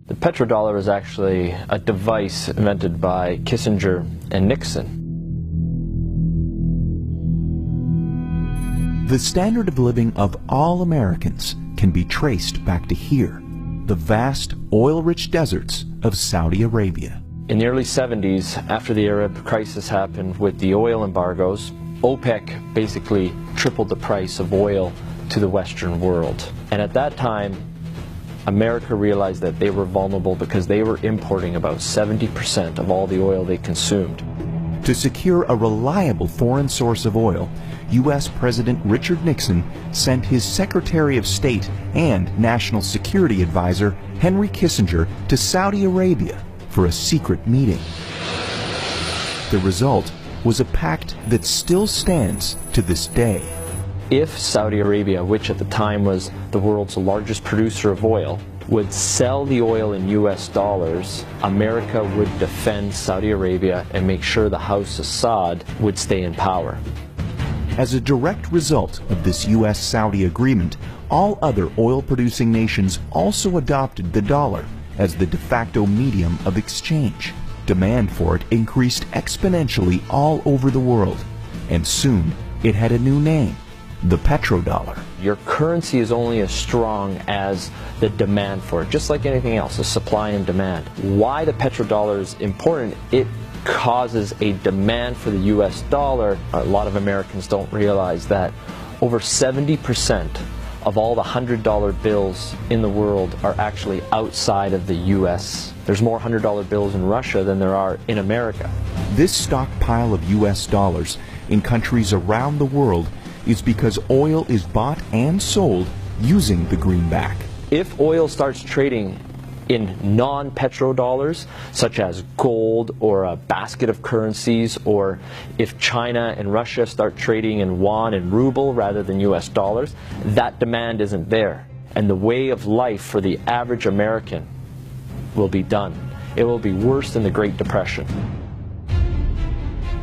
The petrodollar is actually a device invented by Kissinger and Nixon. The standard of living of all Americans can be traced back to here, the vast oil-rich deserts of Saudi Arabia. In the early 70s, after the Arab crisis happened with the oil embargoes, OPEC basically tripled the price of oil to the Western world. And at that time, America realized that they were vulnerable because they were importing about 70% of all the oil they consumed. To secure a reliable foreign source of oil, U.S. President Richard Nixon sent his Secretary of State and National Security Advisor Henry Kissinger to Saudi Arabia for a secret meeting. The result was a pact that still stands to this day. If Saudi Arabia, which at the time was the world's largest producer of oil, would sell the oil in US dollars, America would defend Saudi Arabia and make sure the House Assad would stay in power. As a direct result of this U.S.-Saudi agreement, all other oil-producing nations also adopted the dollar as the de facto medium of exchange. Demand for it increased exponentially all over the world, and soon it had a new name, the petrodollar. Your currency is only as strong as the demand for it, just like anything else, the supply and demand. Why the petrodollar is important, it causes a demand for the US dollar. A lot of Americans don't realize that over 70% of all the $100 bills in the world are actually outside of the US. There's more $100 bills in Russia than there are in America. This stockpile of US dollars in countries around the world is because oil is bought and sold using the greenback. If oil starts trading in non-petrodollars, such as gold or a basket of currencies, or if China and Russia start trading in yuan and ruble rather than US dollars, that demand isn't there. And the way of life for the average American will be done. It will be worse than the Great Depression.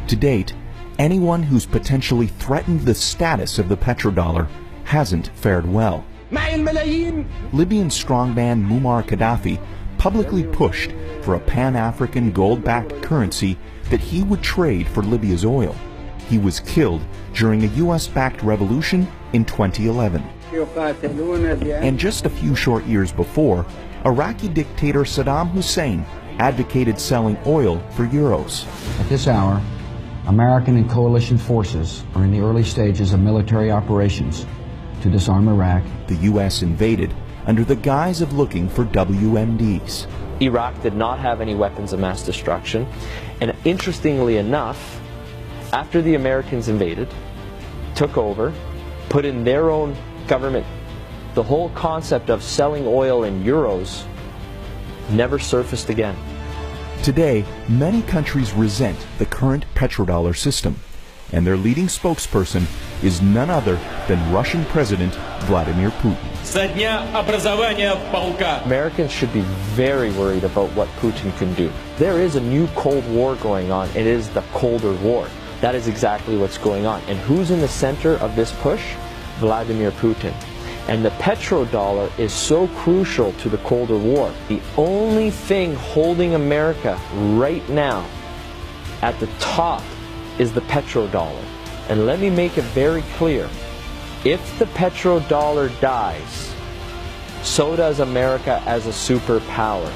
To date, anyone who's potentially threatened the status of the petrodollar hasn't fared well. Libyan strongman Muammar Gaddafi publicly pushed for a Pan-African gold-backed currency that he would trade for Libya's oil. He was killed during a US-backed revolution in 2011. And just a few short years before, Iraqi dictator Saddam Hussein advocated selling oil for euros. At this hour, American and coalition forces are in the early stages of military operations to disarm Iraq. The U.S. invaded under the guise of looking for WMDs. Iraq did not have any weapons of mass destruction, and interestingly enough, after the Americans invaded, took over, put in their own government, the whole concept of selling oil in euros never surfaced again. Today, many countries resent the current petrodollar system, and their leading spokesperson is none other than Russian President Vladimir Putin. Americans should be very worried about what Putin can do. There is a new Cold War going on. It is the Colder War. That is exactly what's going on. And who's in the center of this push? Vladimir Putin. And the petrodollar is so crucial to the Colder War. The only thing holding America right now at the top is the petrodollar. And let me make it very clear. If the petrodollar dies, so does America as a superpower.